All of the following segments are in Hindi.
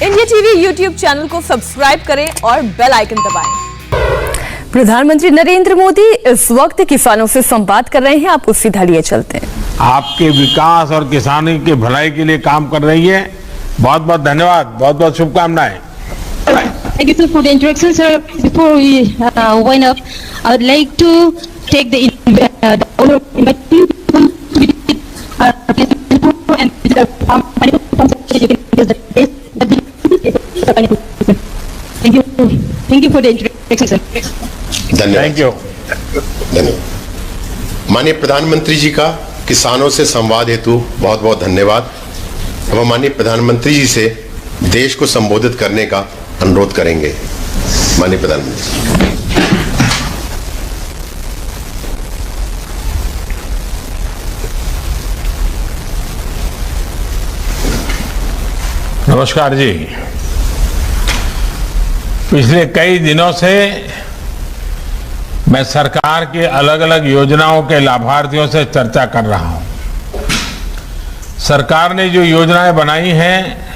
इंडिया टीवी यूट्यूब चैनल को सब्सक्राइब करें और बेल आइकन दबाएं। प्रधानमंत्री नरेंद्र मोदी इस वक्त किसानों से संवाद कर रहे हैं, आपको सीधा लिए चलते हैं। आपके विकास और किसानों की भलाई के लिए काम कर रही है। बहुत बहुत धन्यवाद, बहुत बहुत शुभकामनाएं। Thank you for the introduction, sir. Before we wind up, I would like to take the honor of inviting you to and thank you for the introduction, sir. धन्यवाद। Thank you. धन्यवाद। माननीय प्रधानमंत्री जी का किसानों से संवाद हेतु बहुत बहुत धन्यवाद। हम माननीय प्रधानमंत्री जी से देश को संबोधित करने का अनुरोध करेंगे। माननीय प्रधानमंत्री। नमस्कार जी। पिछले कई दिनों से मैं सरकार की अलग अलग योजनाओं के लाभार्थियों से चर्चा कर रहा हूं। सरकार ने जो योजनाएं बनाई हैं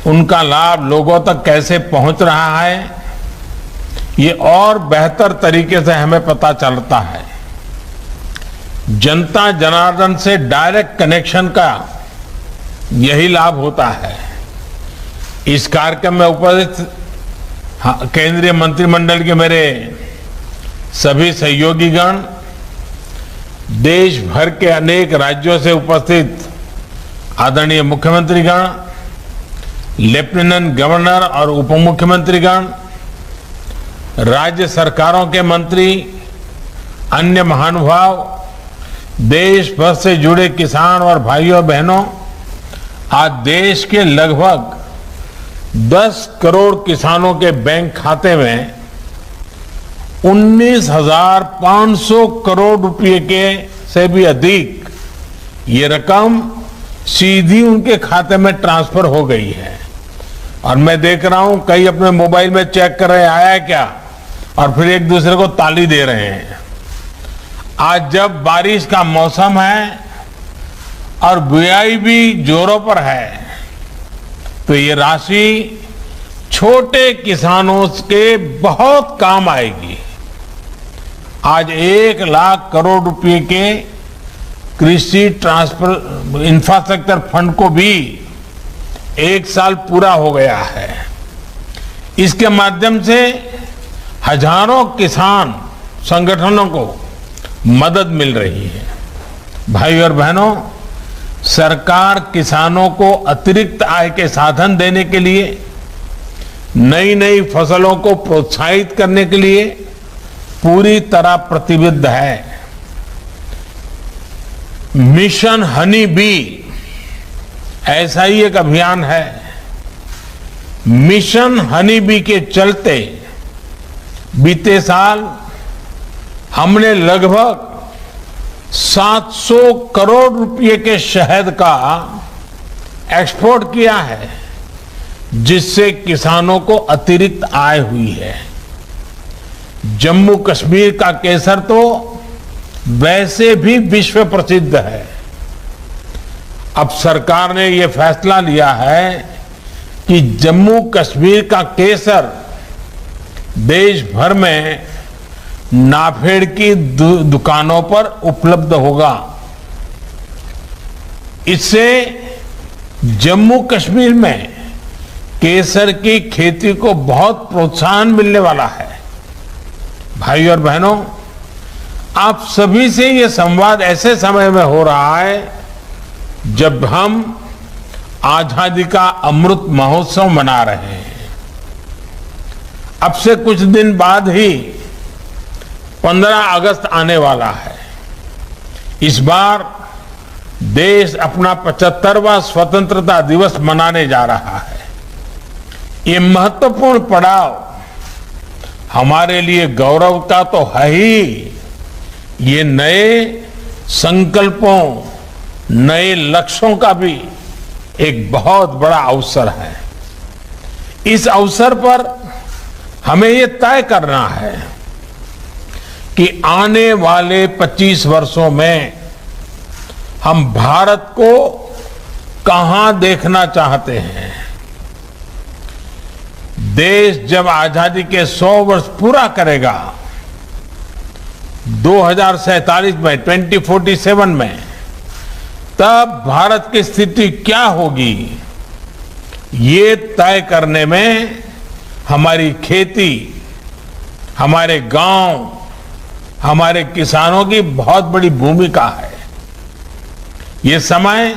उनका लाभ लोगों तक कैसे पहुंच रहा है, ये और बेहतर तरीके से हमें पता चलता है। जनता जनार्दन से डायरेक्ट कनेक्शन का यही लाभ होता है। इस कार्यक्रम में उपस्थित केंद्रीय मंत्रिमंडल के मेरे सभी सहयोगीगण, देश भर के अनेक राज्यों से उपस्थित आदरणीय मुख्यमंत्रीगण, लेफ्टिनेंट गवर्नर और उप मुख्यमंत्रीगण, राज्य सरकारों के मंत्री, अन्य महानुभाव, देश भर से जुड़े किसान और भाइयों बहनों, आज देश के लगभग 10 करोड़ किसानों के बैंक खाते में 19,500 करोड़ रुपए के से भी अधिक ये रकम सीधी उनके खाते में ट्रांसफर हो गई है। और मैं देख रहा हूं कई अपने मोबाइल में चेक कर रहे आया क्या, और फिर एक दूसरे को ताली दे रहे हैं। आज जब बारिश का मौसम है और बुआई भी जोरों पर है, तो ये राशि छोटे किसानों के बहुत काम आएगी। आज 1 लाख करोड़ रुपए के कृषि ट्रांसफर इंफ्रास्ट्रक्चर फंड को भी 1 साल पूरा हो गया है। इसके माध्यम से हजारों किसान संगठनों को मदद मिल रही है। भाई और बहनों, सरकार किसानों को अतिरिक्त आय के साधन देने के लिए, नई नई फसलों को प्रोत्साहित करने के लिए पूरी तरह प्रतिबद्ध है। मिशन हनी बी ऐसा ही एक अभियान है। मिशन हनी बी के चलते बीते साल हमने लगभग 700 करोड़ रुपए के शहद का एक्सपोर्ट किया है, जिससे किसानों को अतिरिक्त आय हुई है। जम्मू कश्मीर का केसर तो वैसे भी विश्व प्रसिद्ध है। अब सरकार ने यह फैसला लिया है कि जम्मू कश्मीर का केसर देश भर में नाफेड की दुकानों पर उपलब्ध होगा। इससे जम्मू कश्मीर में केसर की खेती को बहुत प्रोत्साहन मिलने वाला है। भाई और बहनों, आप सभी से यह संवाद ऐसे समय में हो रहा है जब हम आजादी का अमृत महोत्सव मना रहे हैं। अब से कुछ दिन बाद ही 15 अगस्त आने वाला है। इस बार देश अपना 75वां स्वतंत्रता दिवस मनाने जा रहा है। ये महत्वपूर्ण पड़ाव हमारे लिए गौरव का तो है ही, ये नए संकल्पों, नए लक्ष्यों का भी एक बहुत बड़ा अवसर है। इस अवसर पर हमें ये तय करना है कि आने वाले 25 वर्षों में हम भारत को कहां देखना चाहते हैं। देश जब आजादी के 100 वर्ष पूरा करेगा 2047 में 2047 में, तब भारत की स्थिति क्या होगी ये तय करने में हमारी खेती, हमारे गांव, हमारे किसानों की बहुत बड़ी भूमिका है। ये समय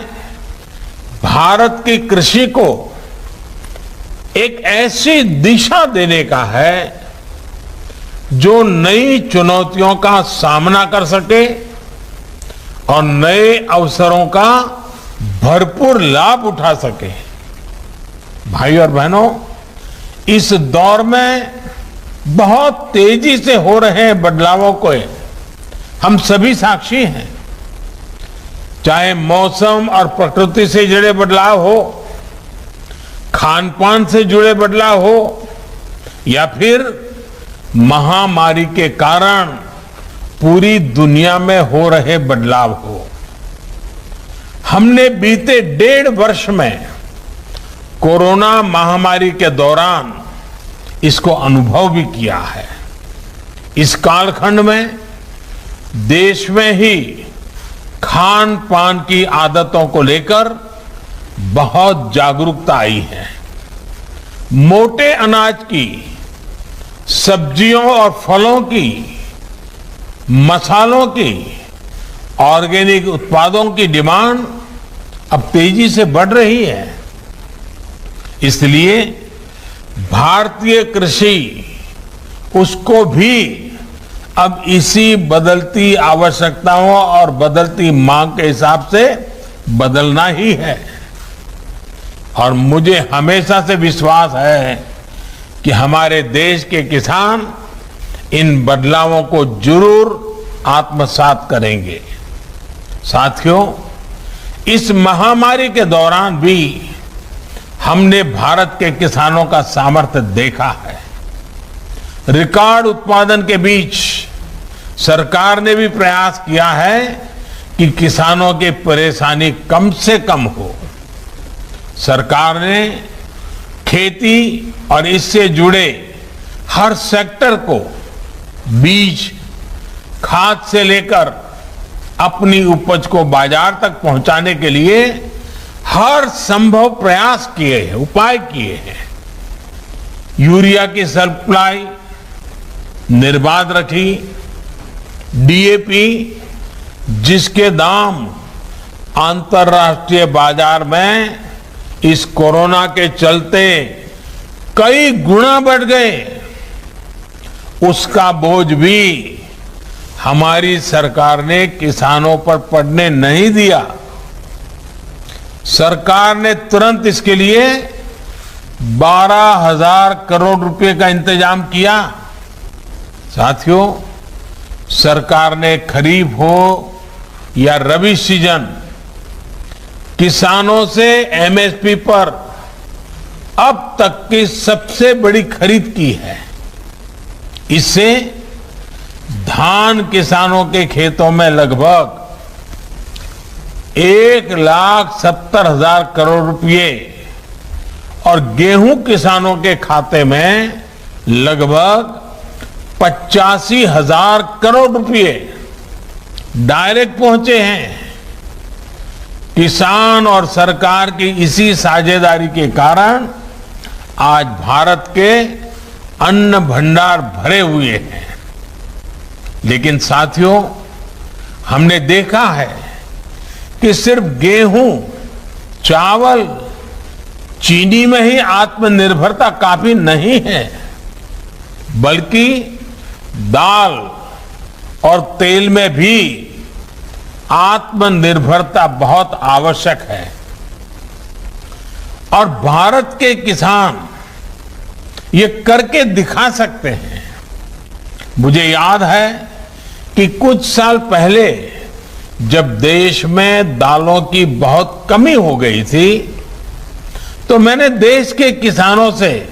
भारत की कृषि को एक ऐसी दिशा देने का है जो नई चुनौतियों का सामना कर सके और नए अवसरों का भरपूर लाभ उठा सके। भाई और बहनों, इस दौर में बहुत तेजी से हो रहे बदलावों को हम सभी साक्षी हैं। चाहे मौसम और प्रकृति से जुड़े बदलाव हो, खान पान से जुड़े बदलाव हो, या फिर महामारी के कारण पूरी दुनिया में हो रहे बदलाव हो। हमने बीते 1.5 वर्ष में कोरोना महामारी के दौरान इसको अनुभव भी किया है। इस कालखंड में देश में ही खान पान की आदतों को लेकर बहुत जागरूकता आई है। मोटे अनाज की, सब्जियों और फलों की, मसालों की, ऑर्गेनिक उत्पादों की डिमांड अब तेजी से बढ़ रही है। इसलिए भारतीय कृषि, उसको भी अब इसी बदलती आवश्यकताओं और बदलती मांग के हिसाब से बदलना ही है। और मुझे हमेशा से विश्वास है कि हमारे देश के किसान इन बदलावों को जरूर आत्मसात करेंगे। साथियों, इस महामारी के दौरान भी हमने भारत के किसानों का सामर्थ्य देखा है। रिकॉर्ड उत्पादन के बीच सरकार ने भी प्रयास किया है कि किसानों की परेशानी कम से कम हो। सरकार ने खेती और इससे जुड़े हर सेक्टर को बीज, खाद से लेकर अपनी उपज को बाजार तक पहुंचाने के लिए हर संभव प्रयास किए हैं, उपाय किए हैं। यूरिया की सप्लाई निर्बाध रखी, डीएपी जिसके दाम अंतर्राष्ट्रीय बाजार में इस कोरोना के चलते कई गुना बढ़ गए, उसका बोझ भी हमारी सरकार ने किसानों पर पड़ने नहीं दिया। सरकार ने तुरंत इसके लिए 12,000 करोड़ रुपए का इंतजाम किया। साथियों, सरकार ने खरीफ हो या रबी सीजन, किसानों से एमएसपी पर अब तक की सबसे बड़ी खरीद की है। इससे धान किसानों के खेतों में लगभग 1,70,000 करोड़ रुपए और गेहूं किसानों के खाते में लगभग 85,000 करोड़ रुपए डायरेक्ट पहुंचे हैं। किसान और सरकार की इसी साझेदारी के कारण आज भारत के अन्न भंडार भरे हुए हैं। लेकिन साथियों, हमने देखा है कि सिर्फ गेहूं, चावल, चीनी में ही आत्मनिर्भरता काफी नहीं है, बल्कि दाल और तेल में भी आत्मनिर्भरता बहुत आवश्यक है। और भारत के किसान ये करके दिखा सकते हैं। मुझे याद है कि कुछ साल पहले जब देश में दालों की बहुत कमी हो गई थी, तो मैंने देश के किसानों से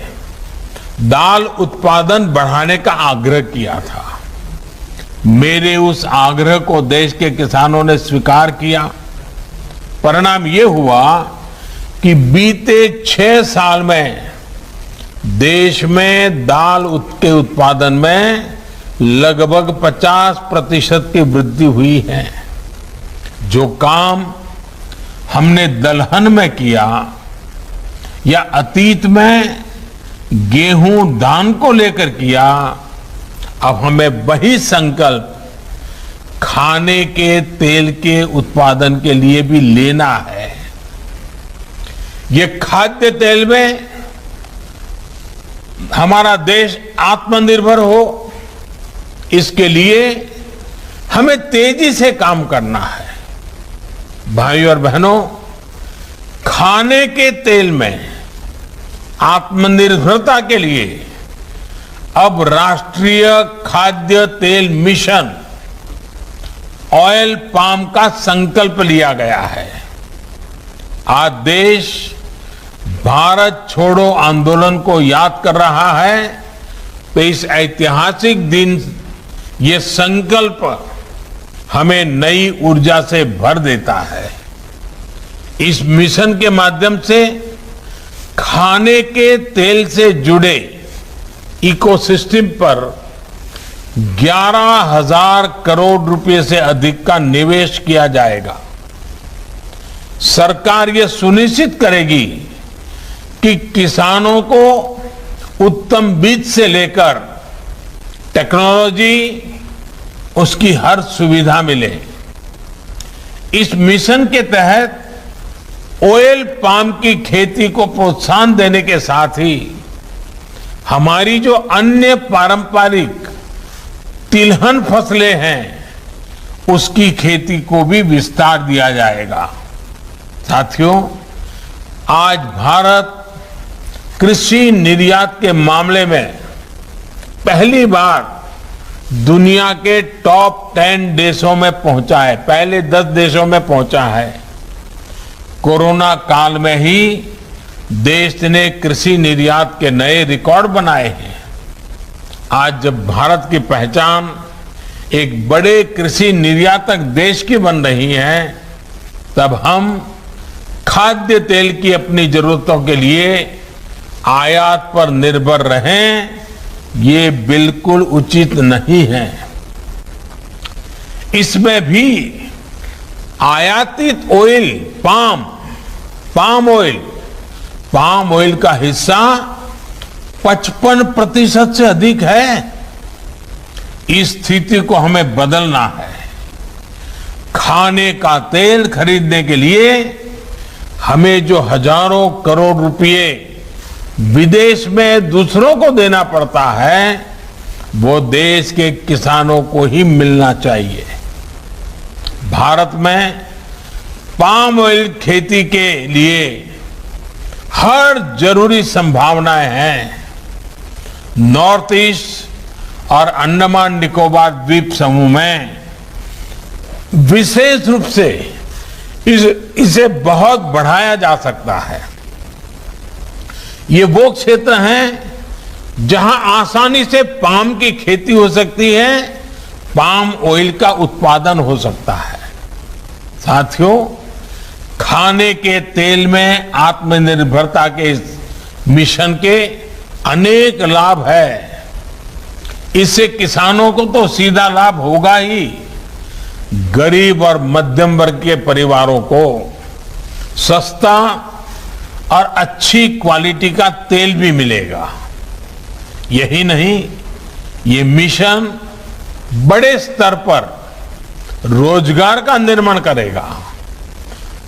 दाल उत्पादन बढ़ाने का आग्रह किया था। मेरे उस आग्रह को देश के किसानों ने स्वीकार किया। परिणाम ये हुआ कि बीते 6 साल में देश में दाल के उत्पादन में लगभग 50% की वृद्धि हुई है। जो काम हमने दलहन में किया या अतीत में गेहूं धान को लेकर किया, अब हमें वही संकल्प खाने के तेल के उत्पादन के लिए भी लेना है। ये खाद्य तेल में हमारा देश आत्मनिर्भर हो, इसके लिए हमें तेजी से काम करना है। भाइयों और बहनों, खाने के तेल में आत्मनिर्भरता के लिए अब राष्ट्रीय खाद्य तेल मिशन ऑयल पाम का संकल्प लिया गया है। आज देश भारत छोड़ो आंदोलन को याद कर रहा है, तो इस ऐतिहासिक दिन ये संकल्प हमें नई ऊर्जा से भर देता है। इस मिशन के माध्यम से खाने के तेल से जुड़े इकोसिस्टम पर 11,000 करोड़ रुपए से अधिक का निवेश किया जाएगा। सरकार ये सुनिश्चित करेगी कि किसानों को उत्तम बीज से लेकर टेक्नोलॉजी, उसकी हर सुविधा मिले। इस मिशन के तहत ऑयल पाम की खेती को प्रोत्साहन देने के साथ ही हमारी जो अन्य पारंपरिक तिलहन फसलें हैं, उसकी खेती को भी विस्तार दिया जाएगा। साथियों, आज भारत कृषि निर्यात के मामले में पहली बार दुनिया के टॉप 10 देशों में पहुंचा है, पहले 10 देशों में पहुंचा है। कोरोना काल में ही देश ने कृषि निर्यात के नए रिकॉर्ड बनाए हैं। आज जब भारत की पहचान एक बड़े कृषि निर्यातक देश की बन रही है, तब हम खाद्य तेल की अपनी जरूरतों के लिए आयात पर निर्भर रहें, ये बिल्कुल उचित नहीं है। इसमें भी आयातित ऑयल, पाम ऑयल का हिस्सा 55% से अधिक है। इस स्थिति को हमें बदलना है। खाने का तेल खरीदने के लिए हमें जो हजारों करोड़ रुपए विदेश में दूसरों को देना पड़ता है, वो देश के किसानों को ही मिलना चाहिए। भारत में पाम ऑयल खेती के लिए हर जरूरी संभावनाएं हैं। नॉर्थ ईस्ट और अंडमान निकोबार द्वीप समूह में विशेष रूप से इसे बहुत बढ़ाया जा सकता है। ये वो क्षेत्र हैं जहां आसानी से पाम की खेती हो सकती है, पाम ऑयल का उत्पादन हो सकता है। साथियों, खाने के तेल में आत्मनिर्भरता के इस मिशन के अनेक लाभ है। इससे किसानों को तो सीधा लाभ होगा ही, गरीब और मध्यम वर्ग के परिवारों को सस्ता और अच्छी क्वालिटी का तेल भी मिलेगा। यही नहीं, ये मिशन बड़े स्तर पर रोजगार का निर्माण करेगा,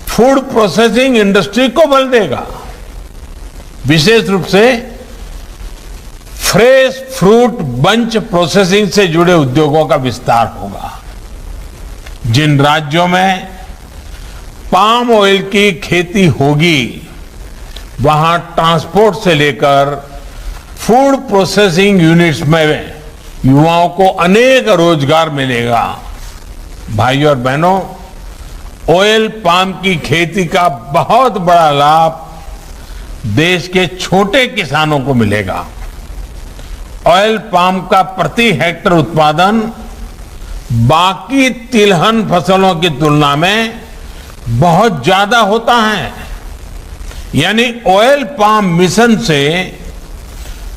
फूड प्रोसेसिंग इंडस्ट्री को बल देगा। विशेष रूप से फ्रेश फ्रूट बंच प्रोसेसिंग से जुड़े उद्योगों का विस्तार होगा। जिन राज्यों में पाम ऑयल की खेती होगी, वहां ट्रांसपोर्ट से लेकर फूड प्रोसेसिंग यूनिट्स में युवाओं को अनेक रोजगार मिलेगा। भाइयों और बहनों, ऑयल पाम की खेती का बहुत बड़ा लाभ देश के छोटे किसानों को मिलेगा। ऑयल पाम का प्रति हेक्टेयर उत्पादन बाकी तिलहन फसलों की तुलना में बहुत ज्यादा होता है। यानी ऑयल पाम मिशन से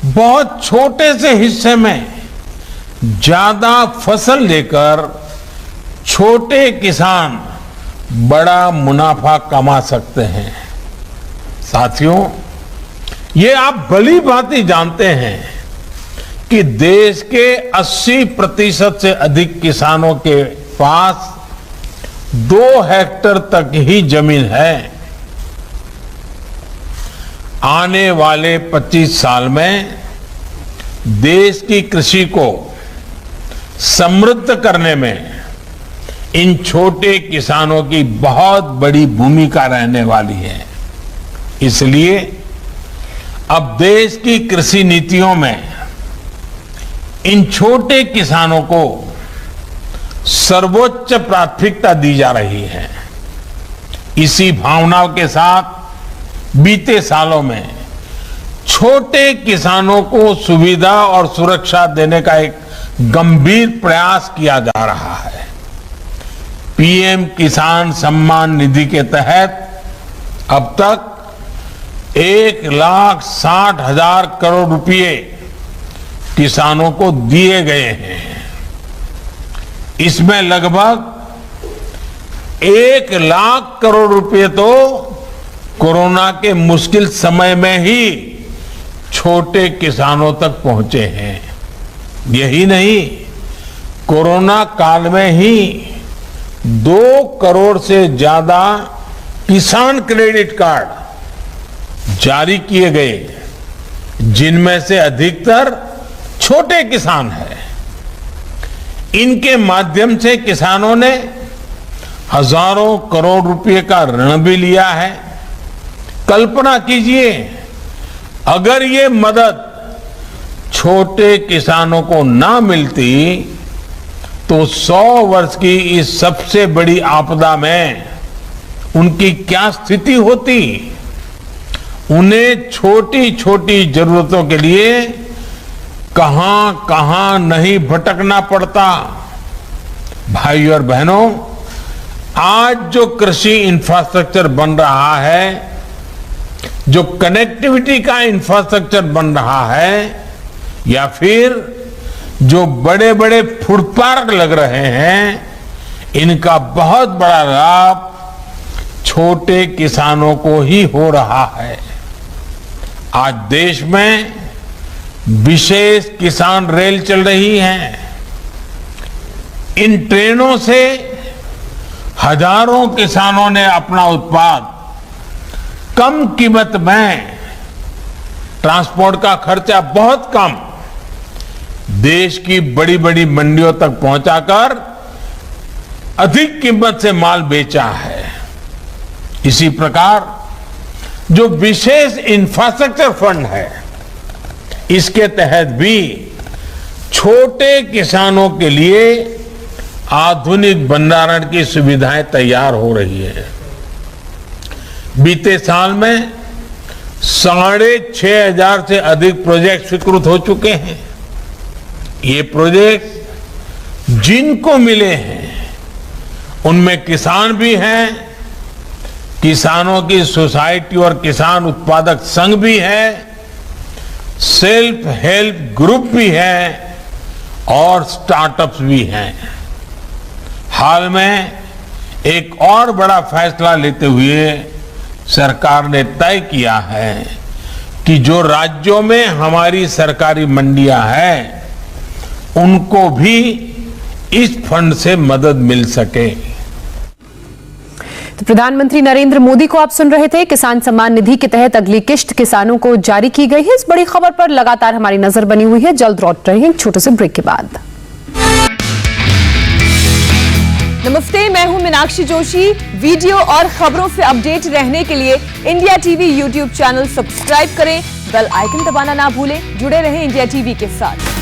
बहुत छोटे से हिस्से में ज्यादा फसल लेकर छोटे किसान बड़ा मुनाफा कमा सकते हैं। साथियों, ये आप भली भांति जानते हैं कि देश के 80% से अधिक किसानों के पास 2 हेक्टेयर तक ही जमीन है। आने वाले 25 साल में देश की कृषि को समृद्ध करने में इन छोटे किसानों की बहुत बड़ी भूमिका रहने वाली है। इसलिए अब देश की कृषि नीतियों में इन छोटे किसानों को सर्वोच्च प्राथमिकता दी जा रही है। इसी भावना के साथ बीते सालों में छोटे किसानों को सुविधा और सुरक्षा देने का एक गंभीर प्रयास किया जा रहा है। पीएम किसान सम्मान निधि के तहत अब तक 1,60,000 करोड़ रुपए किसानों को दिए गए हैं। इसमें लगभग 1 लाख करोड़ रुपए तो कोरोना के मुश्किल समय में ही छोटे किसानों तक पहुंचे हैं। यही नहीं, कोरोना काल में ही 2 करोड़ से ज्यादा किसान क्रेडिट कार्ड जारी किए गए, जिनमें से अधिकतर छोटे किसान हैं। इनके माध्यम से किसानों ने हजारों करोड़ रुपए का ऋण भी लिया है। कल्पना कीजिए, अगर ये मदद छोटे किसानों को ना मिलती तो 100 वर्ष की इस सबसे बड़ी आपदा में उनकी क्या स्थिति होती। उन्हें छोटी छोटी जरूरतों के लिए कहां कहां नहीं भटकना पड़ता। भाई और बहनों, आज जो कृषि इंफ्रास्ट्रक्चर बन रहा है, जो कनेक्टिविटी का इंफ्रास्ट्रक्चर बन रहा है, या फिर जो बड़े बड़े फूड पार्क लग रहे हैं, इनका बहुत बड़ा लाभ छोटे किसानों को ही हो रहा है। आज देश में विशेष किसान रेल चल रही है। इन ट्रेनों से हजारों किसानों ने अपना उत्पाद कम कीमत में, ट्रांसपोर्ट का खर्चा बहुत कम, देश की बड़ी बड़ी मंडियों तक पहुंचाकर अधिक कीमत से माल बेचा है। इसी प्रकार जो विशेष इंफ्रास्ट्रक्चर फंड है, इसके तहत भी छोटे किसानों के लिए आधुनिक भंडारण की सुविधाएं तैयार हो रही है। बीते साल में 6,500 से अधिक प्रोजेक्ट स्वीकृत हो चुके हैं। ये प्रोजेक्ट जिनको मिले हैं, उनमें किसान भी हैं, किसानों की सोसाइटी और किसान उत्पादक संघ भी है, सेल्फ हेल्प ग्रुप भी है और स्टार्टअप्स भी हैं। हाल में एक और बड़ा फैसला लेते हुए सरकार ने तय किया है कि जो राज्यों में हमारी सरकारी मंडियां हैं, उनको भी इस फंड से मदद मिल सके। तो प्रधानमंत्री नरेंद्र मोदी को आप सुन रहे थे। किसान सम्मान निधि के तहत अगली किश्त किसानों को जारी की गई है। इस बड़ी खबर पर लगातार हमारी नजर बनी हुई है। जल्द लौट रहे हैं एक छोटे से ब्रेक के बाद। नमस्ते, मैं हूं मीनाक्षी जोशी। वीडियो और खबरों से अपडेट रहने के लिए India TV YouTube channel subscribe करें, बेल आइकन दबाना ना भूलें। जुड़े रहें इंडिया टीवी के साथ।